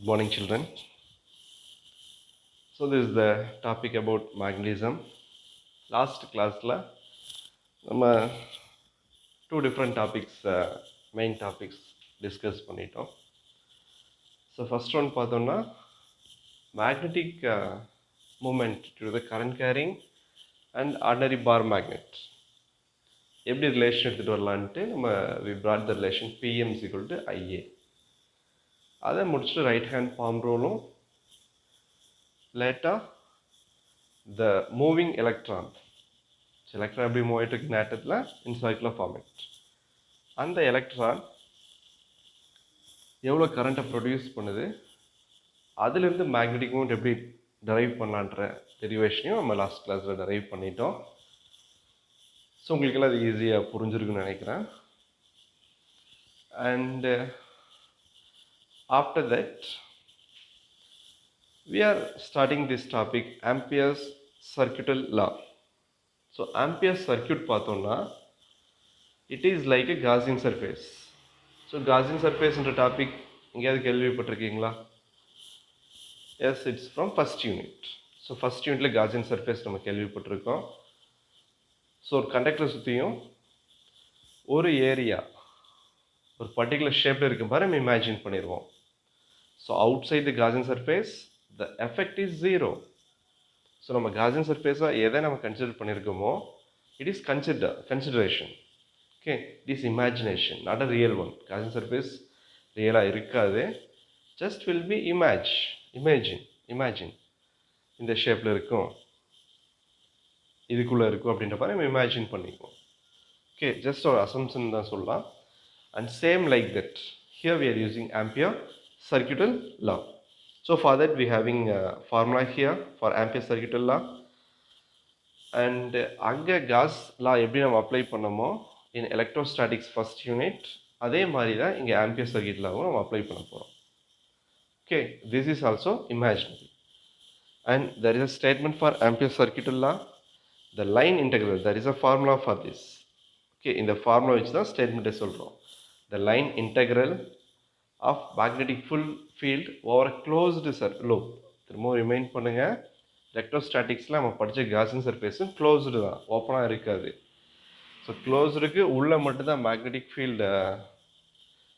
Good morning, children. So this is the topic about magnetism. Last class la நம்ம two different topics, main topics discuss பண்ணிட்டோம். So first one பார்த்தோம்னா magnetic movement due to the current carrying and ordinary bar magnet. எப்படி relation எடுத்துகிட்டு வரலான்ட்டு நம்ம we brought the relation Pm is equal to Ia. அதை முடிச்சுட்டு right hand bomb ரூலும் லேட்டாக the moving electron. Electron எப்படி move ஆகிட்டு இருக்கு நேட்டத்தில் இன் சர்க்குலர் ஃபார்மேட். அந்த எலக்ட்ரான் எவ்வளோ கரண்ட்டை ப்ரொடியூஸ் பண்ணுது, அதுலேருந்து மேக்னெட்டிக் மூமெண்ட் எப்படி டெரைவ் பண்ணலான்ற டெரிவேஷனையும் நம்ம லாஸ்ட் கிளாஸில் டெரைவ் பண்ணிட்டோம். ஸோ உங்களுக்கெல்லாம் அது ஈஸியாக புரிஞ்சிருக்குன்னு நினைக்கிறேன். And after that we are starting this topic Ampere's circuital law. So Ampere's circuit பார்த்தோம்னா it is like a Gaussian surface. So Gaussian surface என்ற டாபிக் எங்கேயாவது கேள்விப்பட்டிருக்கீங்களா? Yes, it's from first unit. So first யூனிட்டில் Gaussian surface நம்ம கேள்விப்பட்டிருக்கோம். So ஒரு கண்டக்டரை சுற்றியும் ஒரு ஏரியா ஒரு பர்டிகுலர் ஷேப்பில் இருக்கும் பாரு நம்ம இமேஜின் பண்ணிடுவோம். So outside the Gaussian surface the effect is zero. So நம்ம Gaussian surface எதை நம்ம கன்சிடர் பண்ணியிருக்கோமோ it is consideration. Okay, it is imagination, not a real one. Gaussian surface ரியலாக இருக்காது, just will be imagine இந்த ஷேப்பில் இருக்கும், இதுக்குள்ளே இருக்கும் அப்படின்ற மாதிரி நம்ம இமேஜின் பண்ணிக்குவோம். ஓகே, ஜஸ்ட் ஒரு அசம்ஷன் தான் சொல்லலாம். And same like that here we are using Ampere circuital law. So for that we having a formula here for Ampere circuital law. And அங்கே Gauss law எப்படி நம்ம apply பண்ணோமோ in electrostatics first unit, அதே மாதிரி தான் இங்கே Ampere circuit lawவும் நம்ம apply பண்ண போகிறோம். Okay, this is also imaginary. And there is a statement for Ampere circuital law, the line integral, there is a formula for this. Okay, இந்த formula வச்சு தான் ஸ்டேட்மெண்ட்டை சொல்கிறோம். The line integral of magnetic field over a closed loop. திரும்ப remind பண்ணுங்கள், எலக்ட்ரோஸ்டாட்டிக்ஸில் நம்ம படித்த Gaussian சர்ஃபேஸும் closed தான், ஓப்பனாக இருக்காது. ஸோ க்ளோஸ்டுக்கு உள்ளே மட்டும்தான் மேக்னெட்டிக் ஃபீல்டு,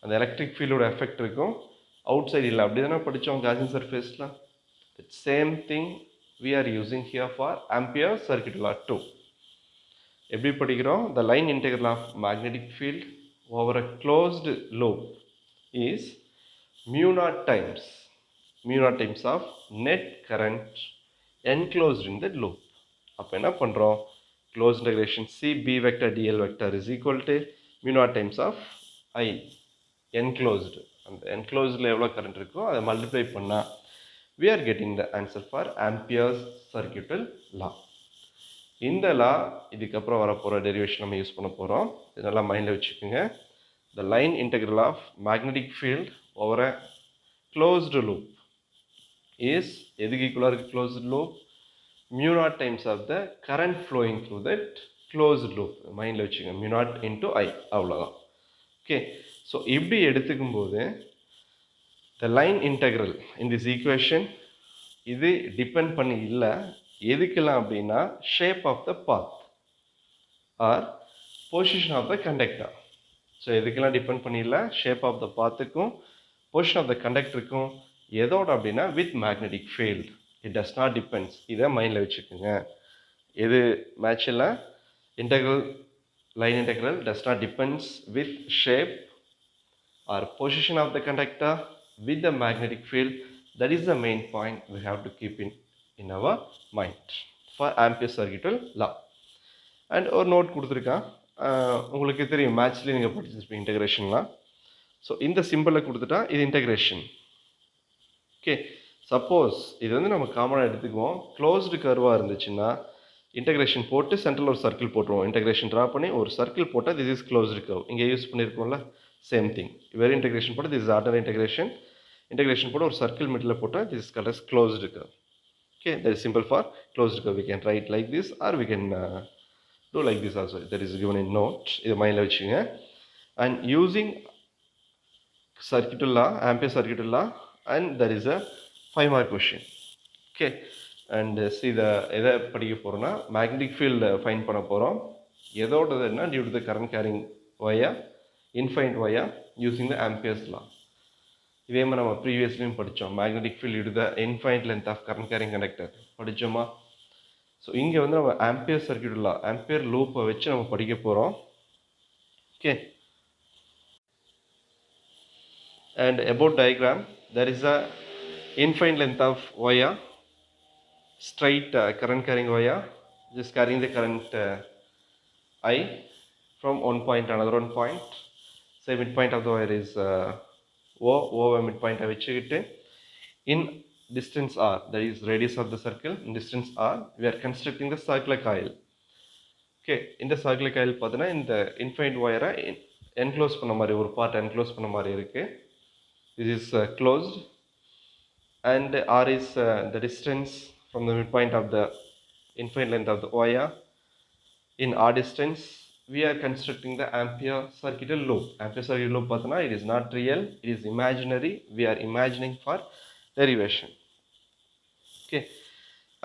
அந்த எலக்ட்ரிக் ஃபீல்டோட எஃபெக்ட் இருக்கும், அவுட் சைடு இல்லை. அப்படி தானே படித்தோம் Gaussian சர்ஃபேஸில். Same thing we are using here for Ampere circuital law 2. எப்படி படிக்கிறோம்? The line integral of magnetic field over a closed loop is mu naught times of net current enclosed in that loop. அப்போ என்ன பண்ணுறோம்? Closed integration C B vector dl vector is equal to mu naught times of I enclosed. அந்த enclosedல எவ்வளோ current இருக்கோ அதை multiply பண்ணால் we are getting the answer for Ampere's circuital law. இந்த லா இதுக்கப்புறம் வரப்போகிற டெரிவேஷன் நம்ம யூஸ் பண்ண போகிறோம். இதெல்லாம் மைண்டில் வச்சுக்கோங்க. The line integral of magnetic field over a closed loop is எதுக்கு ஈக்குவலாக இருக்குது? closed loop mu naught times of the current flowing through that closed loop. மைண்டில் வச்சுக்கோங்க, mu naught into I, அவ்வளோதான். ஓகே, ஸோ இப்படி எடுத்துக்கும் போது the line integral in this equation இது டிபெண்ட் பண்ணி இல்லை. எதுக்கெல்லாம் அப்படின்னா shape of the path or position of the conductor. So எதுக்கெல்லாம் டிபெண்ட் பண்ணிடல? ஷேப் ஆஃப் த பாத்துக்கும் பொசிஷன் ஆஃப் த கண்டக்டருக்கும். எதோட அப்படின்னா with magnetic field. It does not depends. இதை மைண்டில் வச்சுக்கோங்க. எது மேட்சில் integral line integral does not depends with shape or position of the conductor with the magnetic field. That is the main point we have to keep in our mind for Ampere circuital law. And ஒரு note கொடுத்துருக்கான், உங்களுக்கு தெரியும் மேட்ச்லேயே நீங்கள் படிச்சிருப்பீங்க இன்டெகிரேஷன்லாம். So இந்த சிம்பிளை கொடுத்துட்டா இது இன்டெகிரேஷன். ஓகே, சப்போஸ் இது வந்து நம்ம காமனாக எடுத்துக்குவோம். க்ளோஸ்டு கர்வாக இருந்துச்சுன்னா இன்டெகிரேஷன் போட்டு சென்ட்ரல் ஒரு சர்க்கிள் போட்டுருவோம். இன்டெகிரேஷன் ட்ரா பண்ணி ஒரு சர்க்கிள் போட்டால் திஸ் இஸ் க்ளோஸ்டு கர்வ். இங்கே யூஸ் பண்ணியிருக்கோம்ல, சேம் திங். வெறும் இன்டெகிரேஷன் போட்டு this is ordinary integration. Integration போட்டு ஒரு சர்க்கிள் மிடில் போட்டால் this is called as closed curve. Okay, that is simple for closed curve. We can write like this or we can do like this also. That is given in note. இது மைண்டில் வச்சுங்க. And using circuital law, Ampere circuital law, and there is a 5-mark question. Okay, and see the எதை படிக்க போகிறோன்னா magnetic field fine பண்ண போகிறோம். எதோடதுன்னா due to the current carrying wire infinite wire using the Ampere's law. இதே மாதிரி நம்ம ப்ரீவியஸ்லையும் படித்தோம். Magnetic field due to the infinite length of current carrying conductor படித்தோமா? ஸோ இங்கே வந்து நம்ம ஆம்பியர் சர்க்யூட் லா, ஆம்பியர் லூப்பை வச்சு நம்ம படிக்க போகிறோம். Okay, and about diagram, there is a infinite length of wire, straight current carrying wire, just carrying the current I from one point to another one point. Say midpoint of the wire is O midpoint வச்சுக்கிட்டு in distance r, that is radius of the circle, in distance r, we are constructing the circular coil. Okay, இந்த circular coil பார்த்தீங்கன்னா இந்த infinite wire enclose பண்ண மாதிரி ஒரு part enclose பண்ண மாதிரி இருக்கு. This is closed, and r is the distance from the midpoint of the infinite length of the wire. In r distance, we are constructing the ampere circular loop. Ampere circular loop பார்த்தனா it is not real, it is imaginary. We are imagining for derivation. Okay,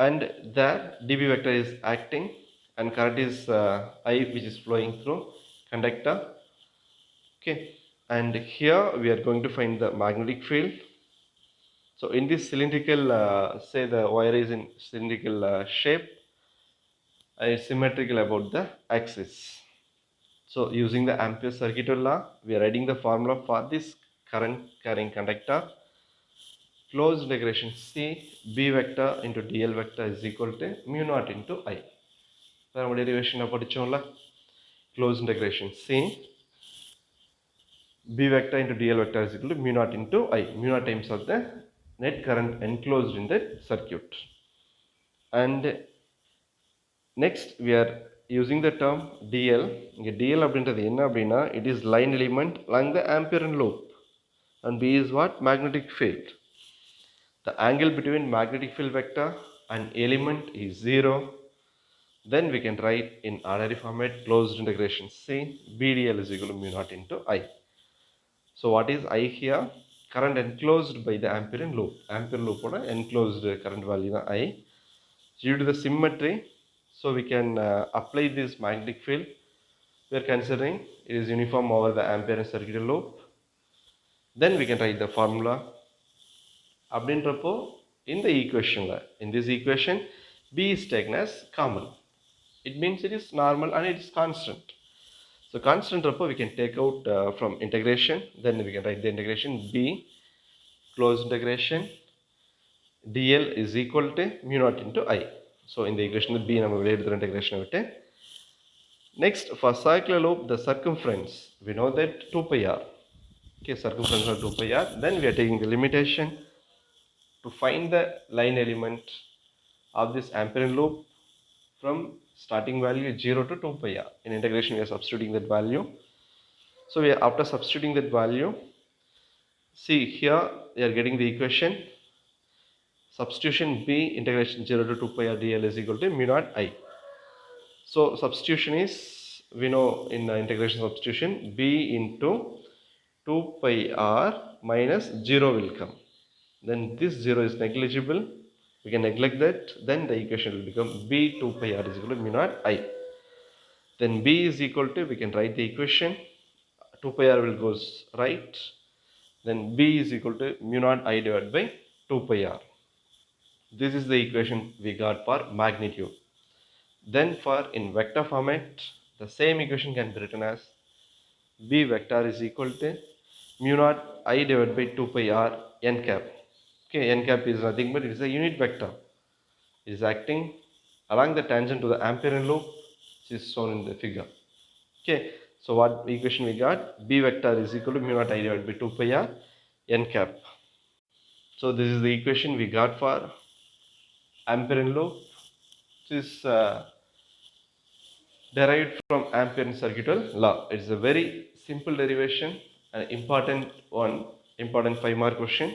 and there dB vector is acting and current is I, which is flowing through conductor. Okay, and here we are going to find the magnetic field. So in this cylindrical, say the wire is in cylindrical shape, and it's symmetrical about the axis. So using the Ampere circuit law, we are writing the formula for this current carrying conductor. Closed integration C B vector into dl vector is equal to mu naught into I. So derivation படிச்சோம்ல, closed integration C B vector into dl vector is equal to mu naught into I. Mu naught times of the net current enclosed in that circuit. And next we are using the term dl. இங்க dl அப்படின்றது என்ன அப்படின்னா, it is line element along the Ampere loop, and B is what? Magnetic field. The angle between magnetic field vector and element is 0. Then we can write in ordinary format closed integration C BDL is equal to mu naught into I. So what is I here? Current enclosed by the Ampere loop. Ampere loop oda enclosed current value da I. Due to the symmetry, so we can apply this magnetic field. We are considering it is uniform over the Ampere circular loop. Then we can write the formula. அப்படின்றப்போ இந்த equationல, in this equation B is taken as common. It means it is normal and it is constant. So constant rappo we can take out from integration. Then we can write the integration B closed integration dl is equal to mu naught into I. So in the equation B நம்ம வெளிய எடுத்துற integration விட்டு. Next, for circular loop, the circumference, we know that 2 pi r. Okay, circumference of 2 pi r. Then we are taking the limitation to find the line element of this Ampere loop from starting value 0 to 2 pi r. In integration we are substituting that value. So we are, after substituting that value, see here we are getting the equation. Substitution B integration 0 to 2 pi r dl is equal to mu naught I. So substitution is, we know in integration substitution B into 2 pi r minus 0 will come. Then this 0 is negligible. We can neglect that. Then the equation will become B 2 pi r is equal to mu naught I. Then B is equal to, we can write the equation. 2 pi r will goes right. Then B is equal to mu naught I divided by 2 pi r. This is the equation we got for magnitude. Then for in vector format, the same equation can be written as B vector is equal to mu naught I divided by 2 pi r n cap. Okay, n cap is nothing but it is a unit vector. It is acting along the tangent to the Ampere loop, which is shown in the figure. Okay, so what equation we got? B vector is equal to mu naught I divided by 2 pi r n cap. So this is the equation we got for Ampere loop. This is derived from Ampere circuital law. It is a very simple derivation, an important one, important 5-mark question.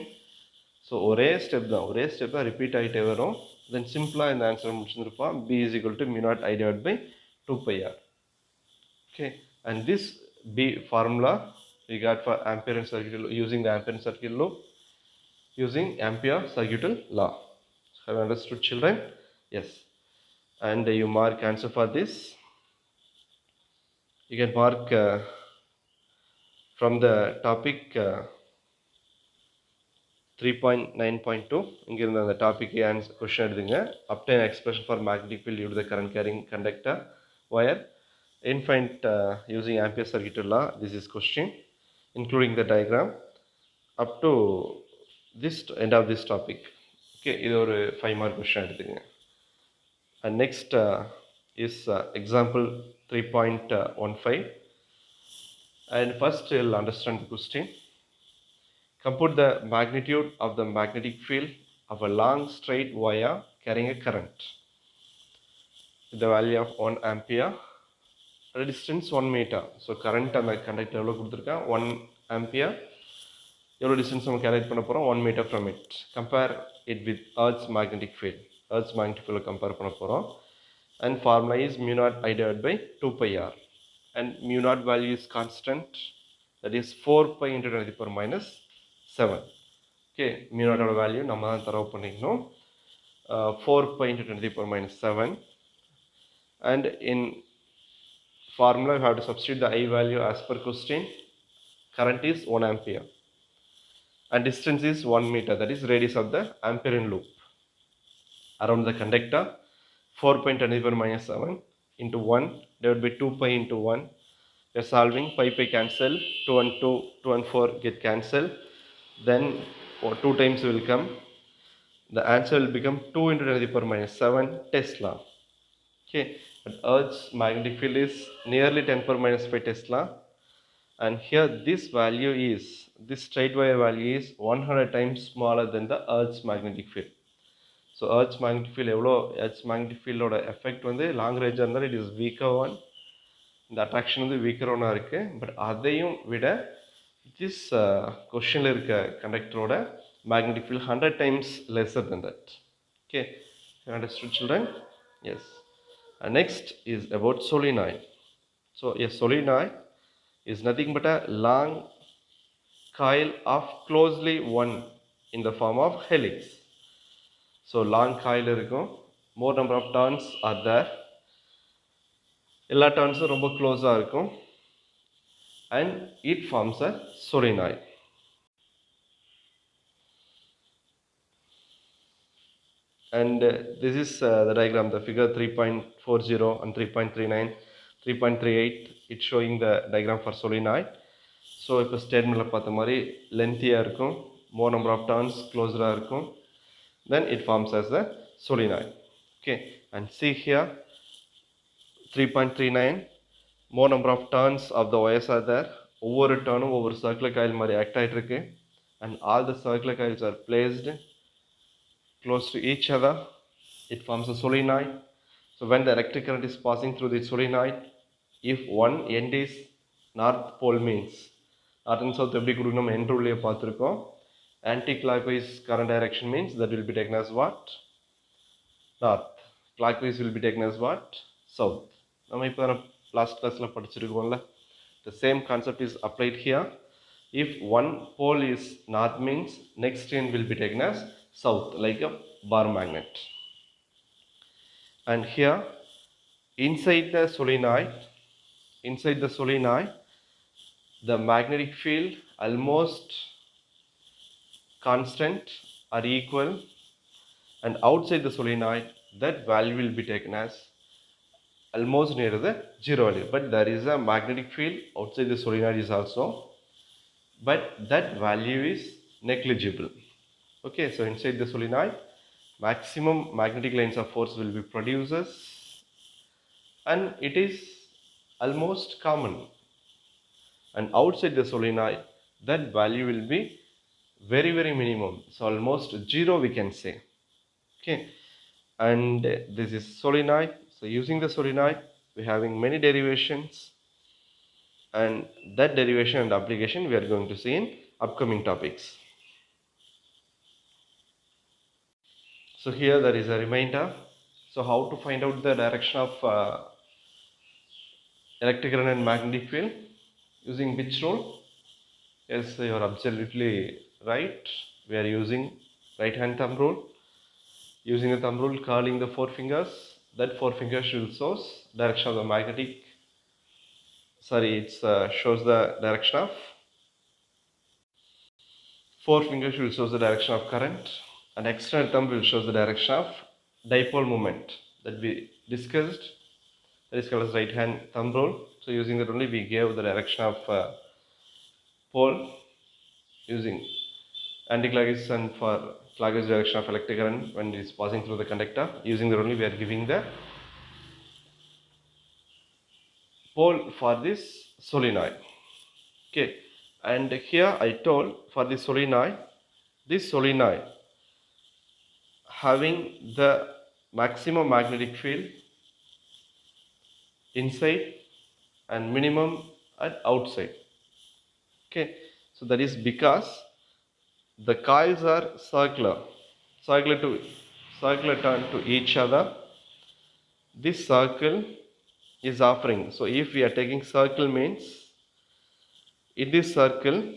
So ஒரே step தான் repeat ஆகிட்டே வரும். தென் சிம்பிளாக இந்த answer முடிச்சுருப்பான். B is equal to mu naught I divided by 2 pi r. Okay, and this B formula we got for Ampere circuit using the Ampere circuit loop. using Ampere circuital law. Have you understood, children? Yes. And you mark answer for this. You can mark from the topic 3.9.2 இங்கிருந்து அந்த topic answer question எடுத்துங்க. obtain expression for magnetic field due to the current carrying conductor wire infinite using Ampere circuital law. This is question including the diagram up to this end of this topic. Okay, இது ஒரு 5 mark question எடுத்துங்க. And next is example 3.15, and first you'll understand the question. Compute the magnitude of the magnetic field of a long straight wire carrying a current. The value of 1 ampere at a distance 1 meter. So current and the conductor எவ்வளோ கொடுத்துருக்கேன் 1 ampere. எவ்வளோ distance நம்ம calculate பண்ண போகிறோம் 1 meter from it. Compare it with Earth's magnetic field. Earth's magnetic field compare பண்ண போகிறோம். And formula is mu naught I divided by 2 pi r. And mu naught value is constant. That is 4 pi into 10 to the power minus 7. Okay, mu naught value நம்ம தான் தரவு பண்ணிக்கணும் 4 pi into 10 to the power minus 7. And in formula you have to substitute the I value as per question. Current is 1 ampere and distance is 1 meter, that is radius of the Amperian loop around the conductor. 4 pi into 10 to the power minus 7 into 1 divided by 2 pi into 1. We are solving, pi cancel, 2 and 2, 2 and 4 get cancelled. Then 2 times will come. The answer will become 2 into 10 to the power minus 7 Tesla. Okay, but Earth's magnetic field is nearly 10 power minus 5 Tesla. And here this value is, this straight wire value is 100 times smaller than the Earth's magnetic field. So Earth's magnetic field எவ்வளோ, Earth's magnetic field ஓட effect வந்து long ரேஞ்சாக இருந்தால் it is weaker one, இந்த attraction வந்து weaker ஒன்னாக இருக்குது. But அதையும் விட திஸ் கொஷனில் இருக்க கண்டக்டரோட magnetic field 100 times lesser than that. Okay, you understood, children? Yes. And next is about solenoid. So a solenoid is nothing but a long coil of closely one in the form of helix. So long coil இருக்கும், more number of turns are there, எல்லா டர்ன்ஸும் ரொம்ப க்ளோஸாக இருக்கும், and it forms a solenoid. And this is the diagram, the figure 3.40 and 3.39, 3.38, it's showing the diagram for solenoid. So இப்போ ஸ்டேட்மெண்ட்டில் பார்த்த மாதிரி லென்த்தியாக இருக்கும், more number of turns க்ளோஸராக இருக்கும், then it forms as the solenoid. Okay, and see here 3.39, more number of turns of the wires are there. ஒவ்வொரு டர்னும் ஒவ்வொரு circular coil மாதிரி act ஆகிட்டு இருக்கு, and all the circular coils are placed close to each other. It forms a solenoid. So when the electric current is passing through the solenoid, if one end is north pole means north and south எப்படி கொடுக்கணும் end rule பார்த்துருக்கோம். Anti-clockwise current direction means that will be taken as what? North. Clockwise will be taken as what? South. நம்ம இப்போ last classல படிச்சிருக்கோம்ல, the same concept is applied here. If one pole is north means next end will be taken as south, like a bar magnet. And here inside the solenoid, the magnetic field almost constant or equal, and outside the solenoid that value will be taken as almost near the zero value. But there is a magnetic field outside the solenoid is also, but that value is negligible. Okay, so inside the solenoid maximum magnetic lines of force will be produced, and it is almost common. And outside the solenoid that value will be very very minimum, so almost zero we can say. Okay, and this is solenoid. So using the solenoid we are having many derivations, and that derivation and application we are going to see in upcoming topics. So here there is a reminder. So how to find out the direction of electric current and magnetic field using which rule? Yes, you are absolutely right. we are using right hand thumb rule. Using the thumb rule, curling the four fingers, that four fingers should shows direction of the magnetic, shows the direction of, four fingers will show the direction of current, and external thumb will show the direction of dipole moment that we discussed. That is called as right hand thumb rule. So using that only we gave the direction of pole, using anticlockwise and for clockwise direction of electric current when it is passing through the conductor. Using that only we are giving the pole for this solenoid. Okay, and here I told for the solenoid, this solenoid having the maximum magnetic field inside and minimum at outside. Okay, so that is because the coils are circular turn to each other. This circle is offering. So if we are taking circle means in this circle,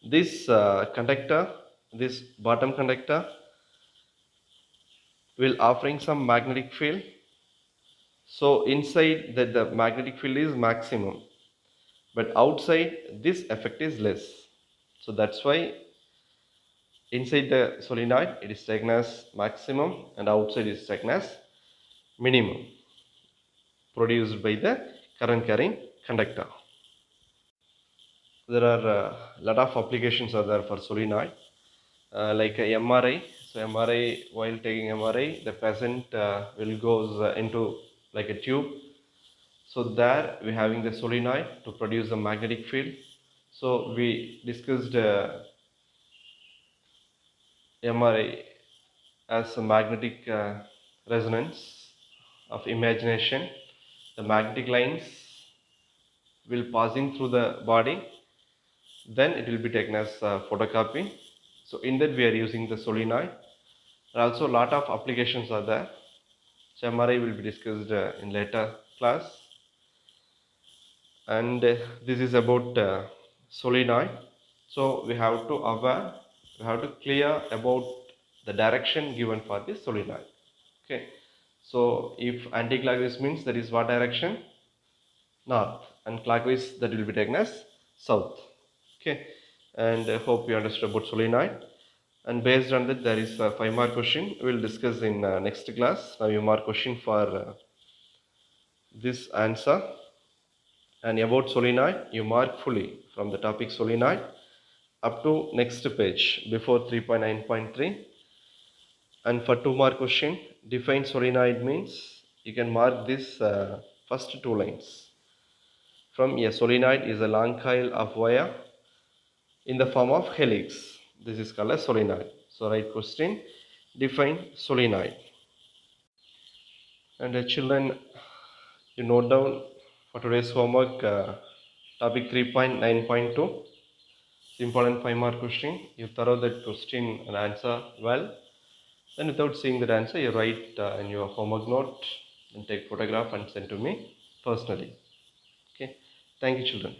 this conductor, this bottom conductor will offering some magnetic field. So inside that the magnetic field is maximum, but outside this effect is less. So that's why inside the solenoid it is taken as maximum and outside is taken as minimum produced by the current carrying conductor. There are a lot of applications are there for solenoid, like MRI. So MRI, while taking MRI, the patient will goes into like a tube. So there we having the solenoid to produce the magnetic field. So we discussed MRI as a magnetic resonance of imagination. The magnetic lines will passing through the body, then it will be taken as photocopy. So in that we are using the solenoid. Also a lot of applications are there. So MRI will be discussed in later class. And this is about solenoid. So we have to aware, we have to clear about the direction given for this solenoid. Okay, so if anti-clockwise means that is what direction? North, and clockwise that will be taken as south. Okay, and I hope you understood about solenoid. And based on that, there is a 5 mark question we will discuss in next class. Now you mark question for this answer. And about solenoid, you mark fully from the topic solenoid up to next page before 3.9.3. And for 2 mark question, define solenoid means you can mark this first 2 lines. From a solenoid is a long coil of wire in the form of helix. This is called a solenoid. So right question, define solenoid. And children, you note down for today's homework topic 3.9.2. Important 5 mark question. You thorough that question and answer well. Then without seeing that answer, you write in your homework note and take photograph and send to me personally. Okay. Thank you, children.